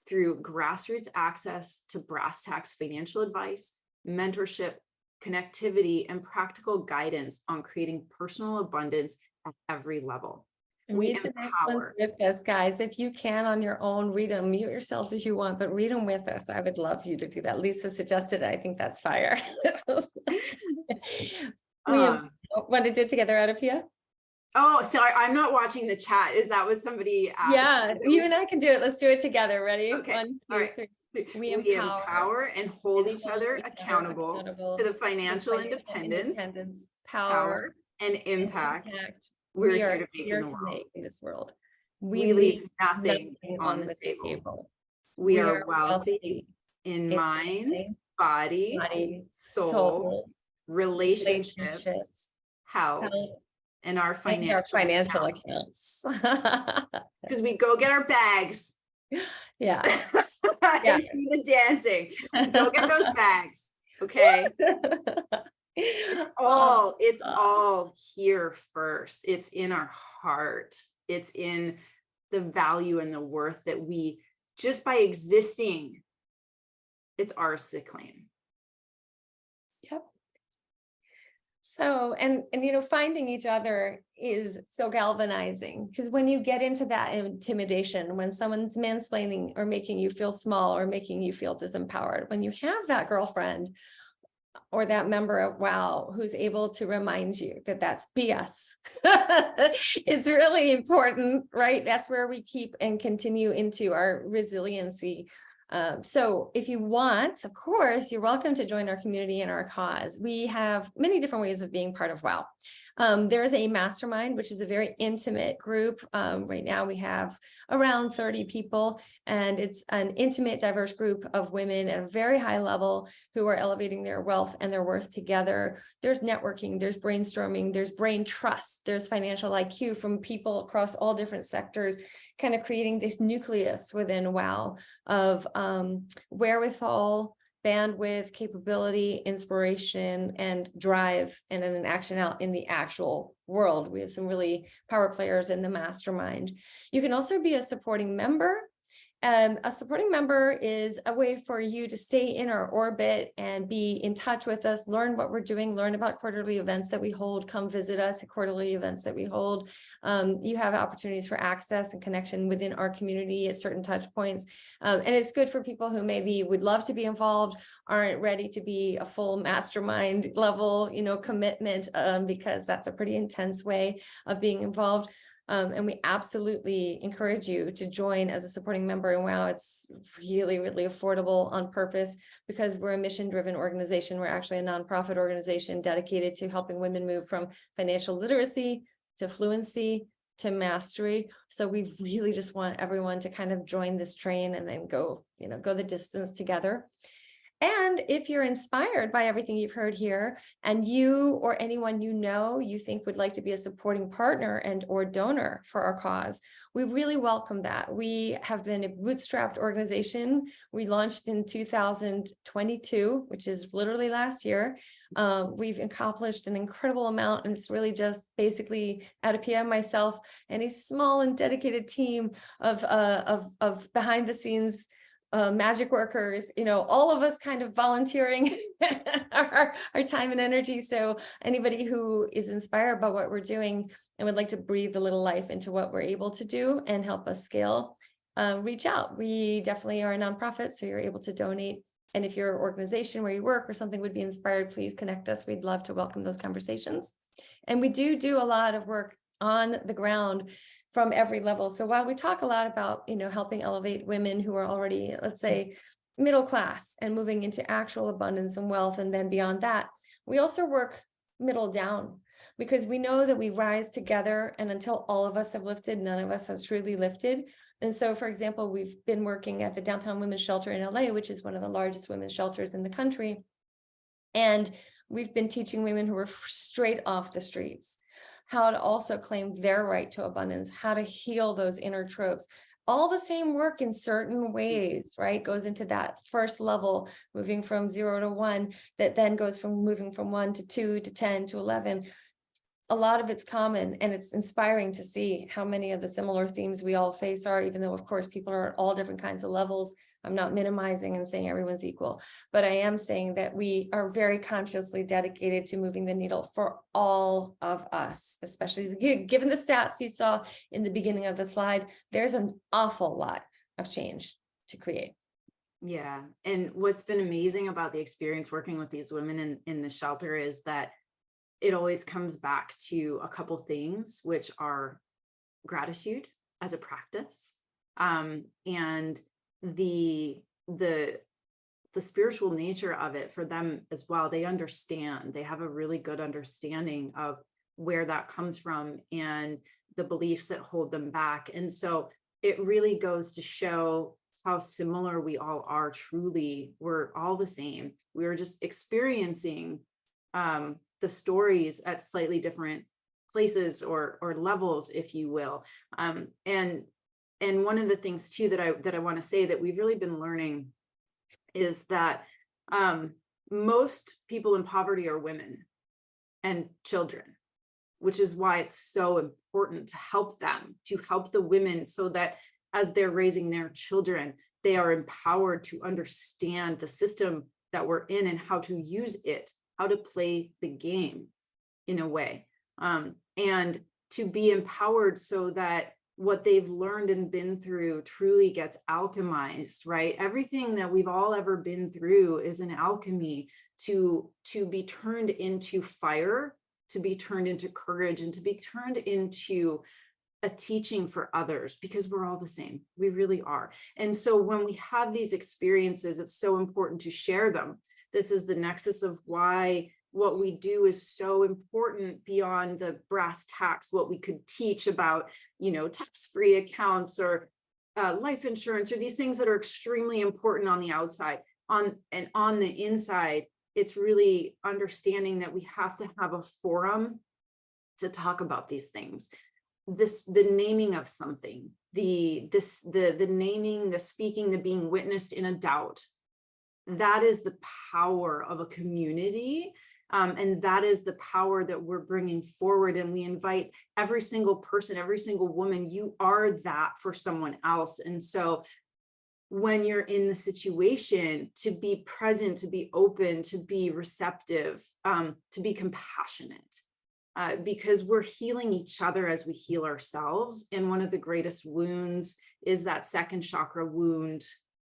through grassroots access to brass tacks financial advice, mentorship, connectivity, and practical guidance on creating personal abundance at every level. We read the next ones with us, guys. If you can on your own, read them, mute yourselves if you want, but read them with us. I would love you to do that. Lisa suggested it. I think that's fire. We want to do it together, AdaPia? Oh, sorry, I'm not watching the chat. Is that what somebody asked? Yeah, you and I can do it. Let's do it together. Ready? Okay. 1, 2, 3. We empower and hold each other accountable to the financial independence, power, and impact we're here to make in this world. We leave nothing on the table. We are wealthy in mind, body, soul, relationships, health, and our financial accounts. Because we go get our bags. Yeah. I see the dancing. Go get those bags. Okay. It's all here first. It's in our heart. It's in the value and the worth that we, just by existing, it's ours to claim. Yep. So, and finding each other is so galvanizing, because when you get into that intimidation, when someone's mansplaining or making you feel small or making you feel disempowered, when you have that girlfriend or that member of WOW who's able to remind you that that's BS, it's really important, right? That's where we keep and continue into our resiliency. So if you want, of course, you're welcome to join our community and our cause. We have many different ways of being part of WOW. There's a mastermind, which is a very intimate group. Right now we have around 30 people, and it's an intimate, diverse group of women at a very high level who are elevating their wealth and their worth together. There's networking, there's brainstorming, there's brain trust, there's financial IQ from people across all different sectors, kind of creating this nucleus within WOW of wherewithal, bandwidth, capability, inspiration, and drive, and then an action out in the actual world. We have some really power players in the mastermind. You can also be a supporting member, A supporting member is a way for you to stay in our orbit and be in touch with us, learn what we're doing, learn about quarterly events that we hold, come visit us at quarterly events that we hold. You have opportunities for access and connection within our community at certain touch points. And it's good for people who maybe would love to be involved, aren't ready to be a full mastermind level, commitment, because that's a pretty intense way of being involved. And we absolutely encourage you to join as a supporting member. And wow, it's really, really affordable on purpose, because we're a mission-driven organization. We're actually a nonprofit organization dedicated to helping women move from financial literacy to fluency to mastery. So we really just want everyone to kind of join this train and then go the distance together. And if you're inspired by everything you've heard here, and you or anyone you think would like to be a supporting partner and or donor for our cause, we really welcome that. We have been a bootstrapped organization. We launched in 2022, which is literally last year. We've accomplished an incredible amount, and it's really just basically AdaPia, myself, and a small and dedicated team of behind the scenes magic workers, all of us kind of volunteering our time and energy. So anybody who is inspired by what we're doing and would like to breathe a little life into what we're able to do and help us scale, reach out. We definitely are a nonprofit, so you're able to donate. And if your organization where you work or something would be inspired, please connect us. We'd love to welcome those conversations. And we do a lot of work on the ground from every level. So while we talk a lot about, helping elevate women who are already, let's say, middle class and moving into actual abundance and wealth, and then beyond that, we also work middle down, because we know that we rise together, and until all of us have lifted, none of us has truly lifted. And so, for example, we've been working at the Downtown Women's Shelter in LA, which is one of the largest women's shelters in the country. And we've been teaching women who are straight off the streets how to also claim their right to abundance, how to heal those inner tropes. All the same work in certain ways, right, goes into that first level, moving from 0 to 1, that then goes from moving from 1 to 2 to 10 to 11. A lot of it's common, and it's inspiring to see how many of the similar themes we all face are, even though, of course, people are at all different kinds of levels. I'm not minimizing and saying everyone's equal, but I am saying that we are very consciously dedicated to moving the needle for all of us, especially given the stats you saw in the beginning of the slide. There's an awful lot of change to create. Yeah. And what's been amazing about the experience working with these women in the shelter is that it always comes back to a couple things, which are gratitude as a practice, and the spiritual nature of it for them as well. They understand, they have a really good understanding of where that comes from and the beliefs that hold them back. And so it really goes to show how similar we all are. Truly, we're all the same. We're just experiencing the stories at slightly different places or levels, if you will. And one of the things too that I want to say that we've really been learning is that most people in poverty are women and children, which is why it's so important to help them, to help the women, so that as they're raising their children, they are empowered to understand the system that we're in and how to use it, how to play the game in a way, and to be empowered so that what they've learned and been through truly gets alchemized, right? Everything that we've all ever been through is an alchemy to be turned into fire, to be turned into courage, and to be turned into a teaching for others, because we're all the same. We really are. And so when we have these experiences, it's so important to share them. This is the nexus of why what we do is so important beyond the brass tacks, what we could teach about, tax-free accounts or life insurance, or these things that are extremely important on the outside. On the inside, it's really understanding that we have to have a forum to talk about these things. The naming of something, the naming, the speaking, the being witnessed in a doubt. That is the power of a community. And that is the power that we're bringing forward. And we invite every single person, every single woman, you are that for someone else. And so when you're in the situation, to be present, to be open, to be receptive, to be compassionate, because we're healing each other as we heal ourselves. And one of the greatest wounds is that second chakra wound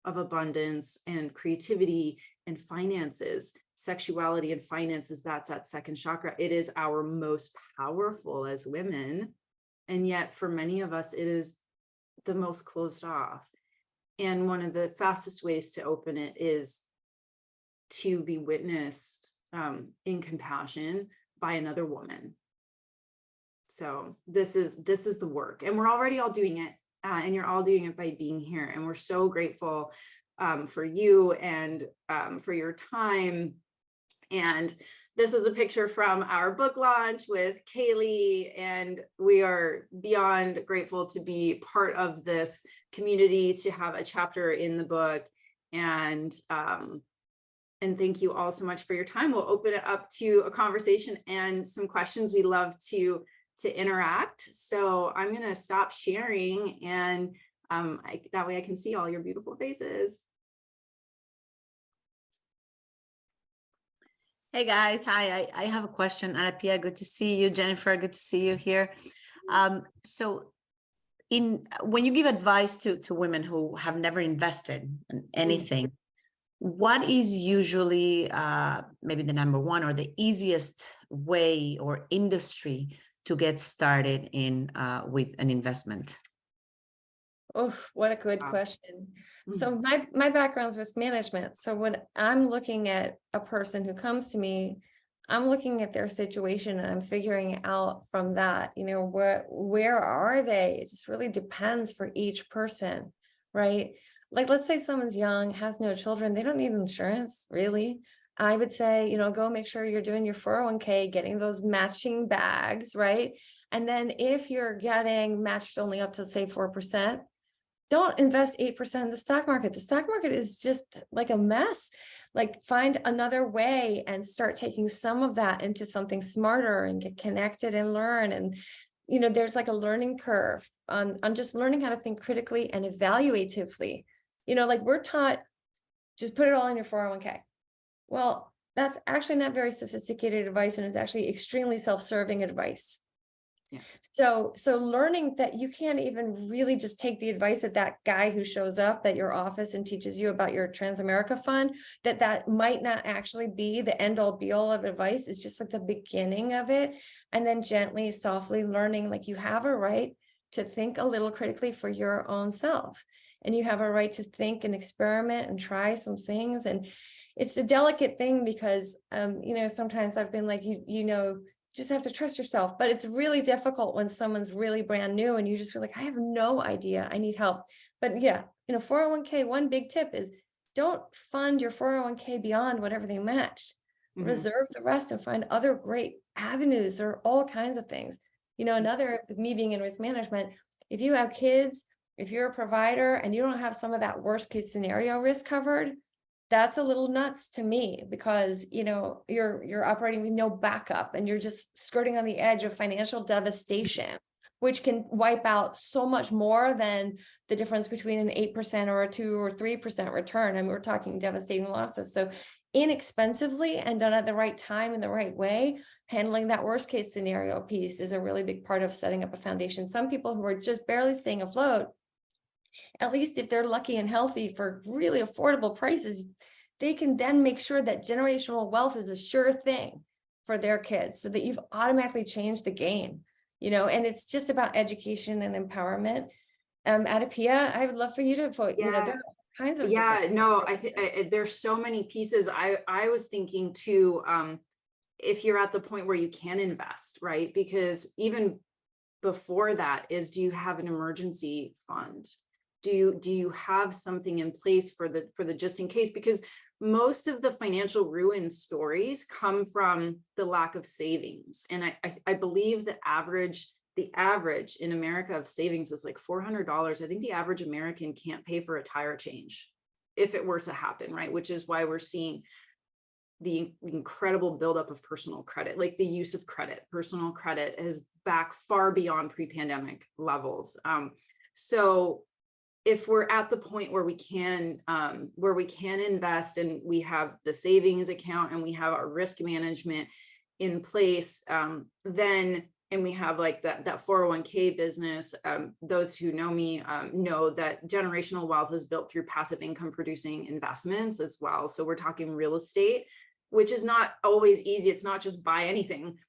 of abundance and creativity and finances, sexuality and finances. That's that second chakra. It is our most powerful as women. And yet for many of us, it is the most closed off. And one of the fastest ways to open it is to be witnessed in compassion by another woman. So this is the work, and we're already all doing it, and you're all doing it by being here. And we're so grateful for you and for your time. And this is a picture from our book launch with Kaylee, and we are beyond grateful to be part of this community, to have a chapter in the book. And thank you all so much for your time. We'll open it up to a conversation and some questions. We love to interact. So I'm going to stop sharing, and that way I can see all your beautiful faces. Hey guys, hi. I have a question. AdaPia, good to see you. Jennifer, good to see you here. So when you give advice to women who have never invested in anything, what is usually maybe the number one or the easiest way or industry to get started in with an investment? Oh, what a good question. So my background is risk management. So when I'm looking at a person who comes to me, I'm looking at their situation and I'm figuring out from that, where are they? It just really depends for each person, right? Like, let's say someone's young, has no children, they don't need insurance, really. I would say, go make sure you're doing your 401k, getting those matching bags, right? And then if you're getting matched only up to, say, 4%, don't invest 8% in the stock market. The stock market is just like a mess. Like, find another way and start taking some of that into something smarter and get connected and learn. And, there's like a learning curve on just learning how to think critically and evaluatively. Like, we're taught, just put it all in your 401k. Well, that's actually not very sophisticated advice, and is actually extremely self-serving advice. Yeah. So learning that you can't even really just take the advice of that guy who shows up at your office and teaches you about your Transamerica fund, that might not actually be the end all be all of advice. It's just like the beginning of it. And then gently, softly learning, like, you have a right to think a little critically for your own self. And you have a right to think and experiment and try some things. And it's a delicate thing because, sometimes I've been like, just have to trust yourself. But it's really difficult when someone's really brand new and you just feel like, I have no idea, I need help. But yeah, 401k, one big tip is don't fund your 401k beyond whatever they match. Reserve the rest and find other great avenues. There are all kinds of things. Another, with me being in risk management, if you have kids, if you're a provider and you don't have some of that worst case scenario risk covered, that's a little nuts to me, because you're operating with no backup and you're just skirting on the edge of financial devastation, which can wipe out so much more than the difference between an 8% or a 2 or 3% return. And we're talking devastating losses. So inexpensively and done at the right time in the right way, handling that worst case scenario piece is a really big part of setting up a foundation. Some people who are just barely staying afloat, at least if they're lucky and healthy, for really affordable prices, they can then make sure that generational wealth is a sure thing for their kids, so that you've automatically changed the game, and it's just about education and empowerment. AdaPia, I would love for you to vote. There are all kinds of I think there's so many pieces. I was thinking too, if you're at the point where you can invest, right? Because even before that is, do you have an emergency fund? Do you have something in place for the just in case? Because most of the financial ruin stories come from the lack of savings. And I believe the average in America of savings is like $400. I think the average American can't pay for a tire change if it were to happen, right? Which is why we're seeing the incredible buildup of personal credit, like the use of credit. Personal credit is back far beyond pre-pandemic levels. So if we're at the point where we can invest, and we have the savings account and we have our risk management in place, then, and we have like that 401k business, those who know me know that generational wealth is built through passive income producing investments as well. So we're talking real estate, which is not always easy. It's not just buy anything.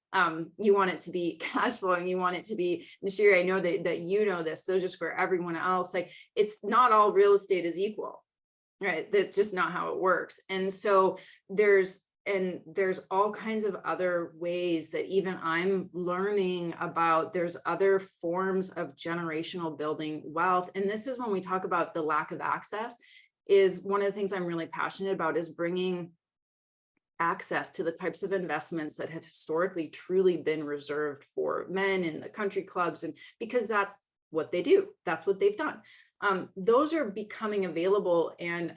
You want it to be cash flowing. You want it to be, Nashiri, I know that you know this, so just for everyone else, like, it's not all real estate is equal, right? That's just not how it works. And so there's all kinds of other ways that even I'm learning about. There's other forms of generational building wealth. And this is when we talk about the lack of access, is one of the things I'm really passionate about, is bringing access to the types of investments that have historically truly been reserved for men in the country clubs, and because that's what they do, that's what they've done. Those are becoming available, and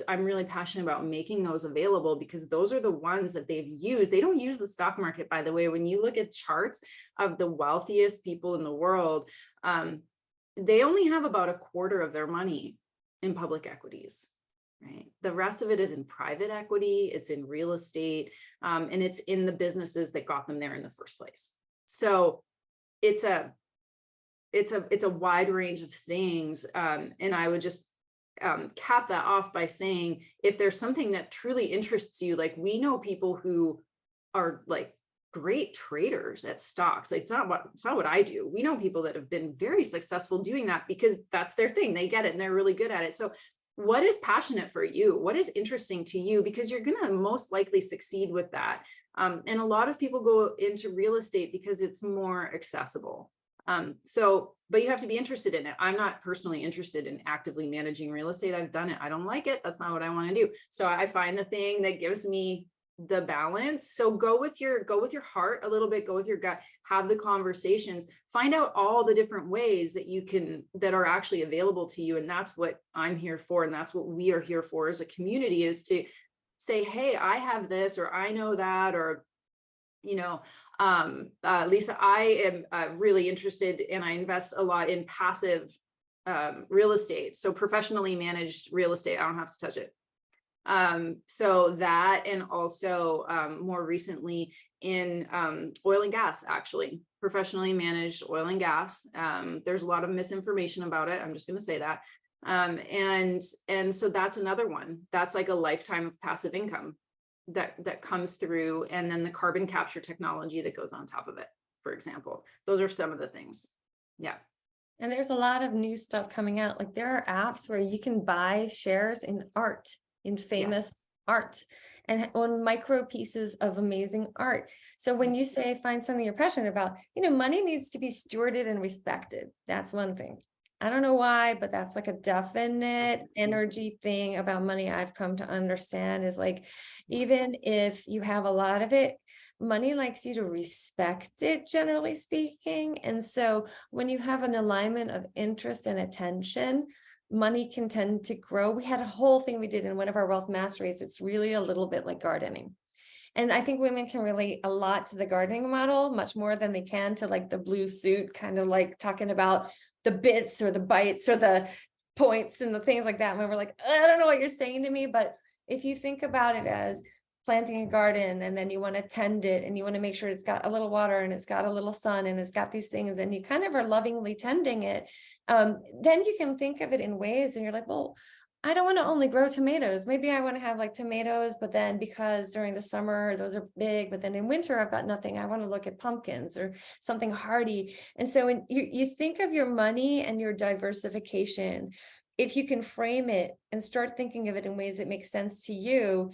I'm really passionate about making those available, because those are the ones that they've used. They don't use the stock market, by the way. When you look at charts of the wealthiest people in the world, they only have about a quarter of their money in public equities. Right. The rest of it is in private equity, it's in real estate, and it's in the businesses that got them there in the first place. So it's a wide range of things. And I would just cap that off by saying, if there's something that truly interests you, like, we know people who are like great traders at stocks. Like, it's not what I do. We know people that have been very successful doing that because that's their thing. They get it and they're really good at it. So what is passionate for you? What is interesting to you? Because you're going to most likely succeed with that. And a lot of people go into real estate because it's more accessible. But you have to be interested in it. I'm not personally interested in actively managing real estate. I've done it. I don't like it. That's not what I want to do. So I find the thing that gives me the balance. So go with your heart a little bit, go with your gut, have the conversations, find out all the different ways that are actually available to you. And that's what I'm here for. And that's what we are here for as a community, is to say, hey, I have this, or I know that, or, Lisa, I am really interested, and I invest a lot in passive real estate. So professionally managed real estate, I don't have to touch it. So that, and also more recently in oil and gas, actually, professionally managed oil and gas. There's a lot of misinformation about it. I'm just going to say that. And so that's another one. That's like a lifetime of passive income that comes through, and then the carbon capture technology that goes on top of it, for example. Those are some of the things. Yeah. And there's a lot of new stuff coming out. Like, there are apps where you can buy shares in art, in famous art, and own micro pieces of amazing art. So when you say find something you're passionate about, money needs to be stewarded and respected. That's one thing. I don't know why, but that's like a definite energy thing about money I've come to understand, is like, even if you have a lot of it, money likes you to respect it, generally speaking. And so when you have an alignment of interest and attention, money can tend to grow. We had a whole thing we did in one of our wealth masteries. It's really a little bit like gardening. And I think women can relate a lot to the gardening model, much more than they can to like the blue suit, kind of like talking about the bits or the bites or the points and the things like that. When we're like, I don't know what you're saying to me. But if you think about it as planting a garden, and then you want to tend it, and you want to make sure it's got a little water, and it's got a little sun, and it's got these things, and you kind of are lovingly tending it, then you can think of it in ways, and you're like, well, I don't want to only grow tomatoes. Maybe I want to have like tomatoes, but then because during the summer those are big, but then in winter I've got nothing. I want to look at pumpkins or something hardy. And so when you think of your money and your diversification, if you can frame it and start thinking of it in ways that make sense to you,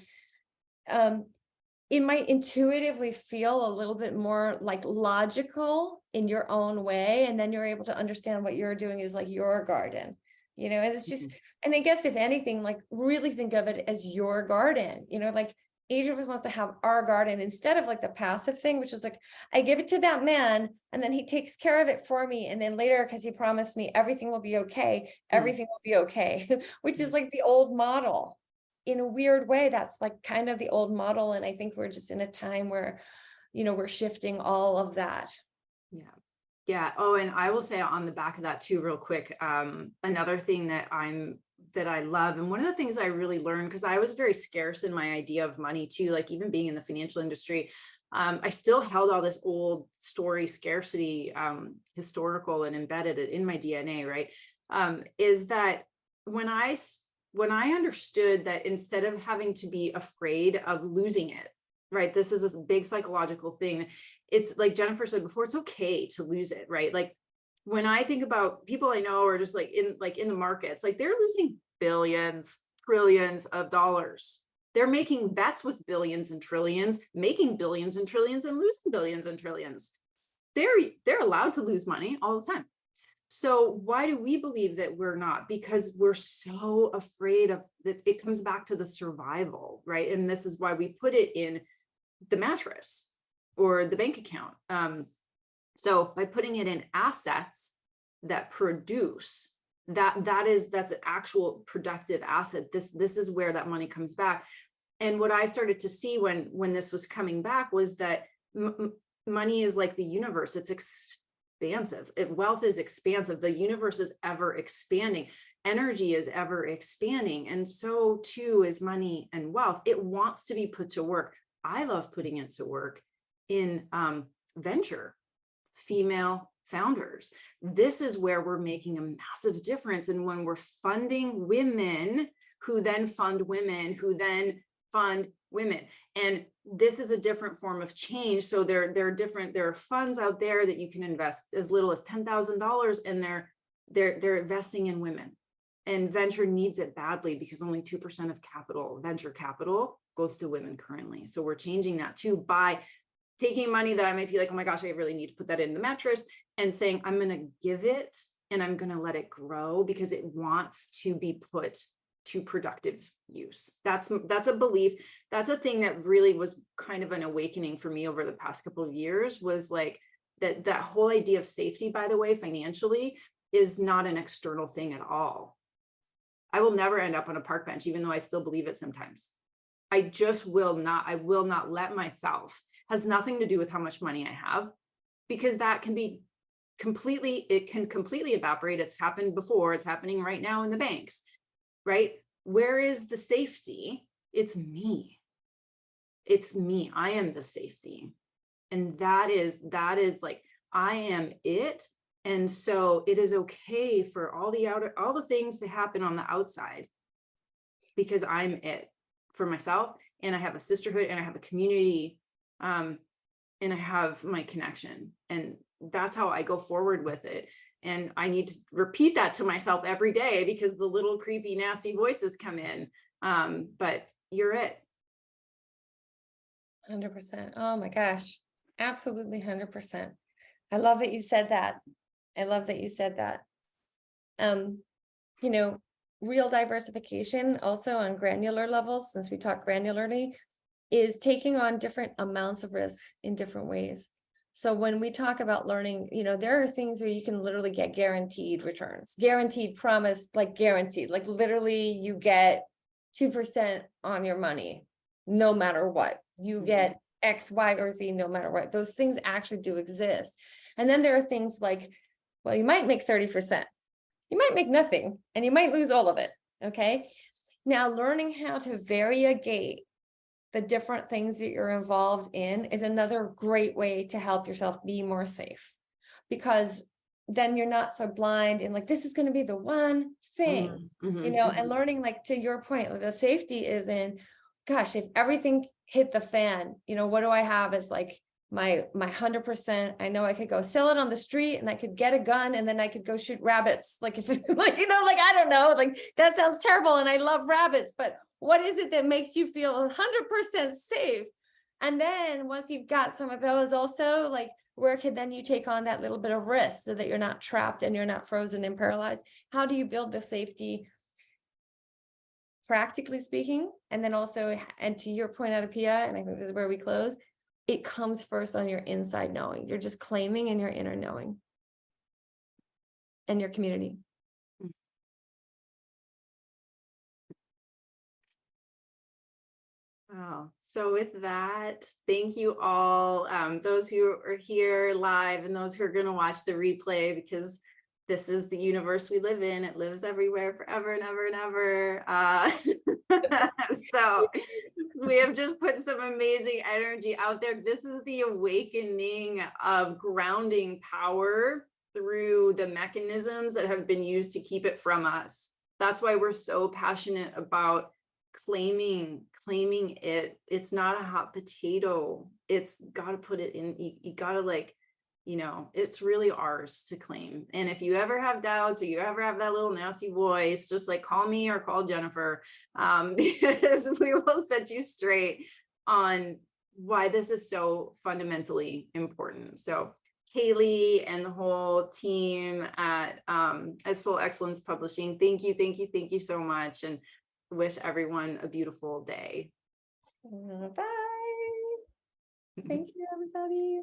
it might intuitively feel a little bit more like logical in your own way. And then you're able to understand what you're doing is like your garden, and it's just, and I guess if anything, like really think of it as your garden, like each of us wants to have our garden instead of like the passive thing, which is like, I give it to that man and then he takes care of it for me. And then later, because he promised me everything will be okay, everything will be okay, which is like the old model. In a weird way, that's like kind of the old model. And I think we're just in a time where, we're shifting all of that. Yeah. Yeah. Oh, and I will say on the back of that too, real quick, another thing that I love, and one of the things I really learned, because I was very scarce in my idea of money too, like even being in the financial industry, I still held all this old story scarcity, historical and embedded it in my DNA, right? Is that when I understood that instead of having to be afraid of losing it, right? This is this big psychological thing. It's like Jennifer said before, it's okay to lose it, right? Like when I think about people I know are just like in the markets, like they're losing billions, trillions of dollars. They're making bets with billions and trillions, making billions and trillions and losing billions and trillions. They're allowed to lose money all the time. So why do we believe that we're not? Because we're so afraid of that. It comes back to the survival, right? And this is why we put it in the mattress or the bank account. So by putting it in assets that produce, that's an actual productive asset. This is where that money comes back. And what I started to see when this was coming back was that money is like the universe. It's expansive. Wealth is expansive. The universe is ever expanding. Energy is ever expanding. And so too is money and wealth. It wants to be put to work. I love putting it to work in venture, female founders. This is where we're making a massive difference. And when we're funding women who then fund women, who then fund women. And this is a different form of change. So there are funds out there that you can invest as little as $10,000, and they're investing in women. And venture needs it badly because only 2% of capital, venture capital, goes to women currently. So we're changing that too by taking money that I might be like, oh my gosh, I really need to put that in the mattress, and saying, I'm going to give it and I'm going to let it grow because it wants to be put to productive use. That's a belief. That's a thing that really was kind of an awakening for me over the past couple of years, was like that whole idea of safety, by the way, financially, is not an external thing at all. I will never end up on a park bench, even though I still believe it sometimes. I just will not. I will not let myself. Has nothing to do with how much money I have, because that can be completely evaporate. It's happened before. It's happening right now in the banks, right? Where is the safety? It's me. It's me. I am the safety. And that is like, I am it. And so it is okay for all the things to happen on the outside, because I'm it for myself, and I have a sisterhood, and I have a community, and I have my connection, and that's how I go forward with it. And I need to repeat that to myself every day, because the little creepy, nasty voices come in. But you're it. 100%. Oh my gosh. Absolutely 100%. I love that you said that. You know, real diversification also on granular levels, since we talk granularly, is taking on different amounts of risk in different ways. So when we talk about learning, there are things where you can literally get guaranteed returns, guaranteed, promised, like guaranteed, like literally you get 2% on your money, no matter what. You get X, Y, or Z, no matter what. Those things actually do exist. And then there are things like, well, you might make 30%, you might make nothing, and you might lose all of it. Okay. Now, learning how to variegate the different things that you're involved in is another great way to help yourself be more safe, because then you're not so blind and like, this is going to be the one thing, and learning, like, to your point, the safety is in, gosh, if everything hit the fan, what do I have is like my 100%. I know I could go sell it on the street, and I could get a gun, and then I could go shoot rabbits. Like, if like, I don't know, like that sounds terrible. And I love rabbits, but what is it that makes you feel 100% safe? And then once you've got some of those, also, like, where can then you take on that little bit of risk so that you're not trapped and you're not frozen and paralyzed? How do you build the safety, practically speaking? And then also, and to your point, AdaPia, and I think this is where we close, it comes first on your inside knowing. You're just claiming in your inner knowing and your community. Oh, so with that, thank you all, those who are here live and those who are going to watch the replay, because this is the universe we live in. It lives everywhere forever and ever and ever. So we have just put some amazing energy out there. This is the awakening of grounding power through the mechanisms that have been used to keep it from us. That's why we're so passionate about claiming it. It's not a hot potato. It's got to put it in. You got to, like, you know, it's really ours to claim. And if you ever have doubts or you ever have that little nasty voice, just like call me or call Jennifer, because we will set you straight on why this is so fundamentally important. So Kaylee and the whole team at Soul Excellence Publishing, thank you so much, and wish everyone a beautiful day. Bye. Thank you, everybody.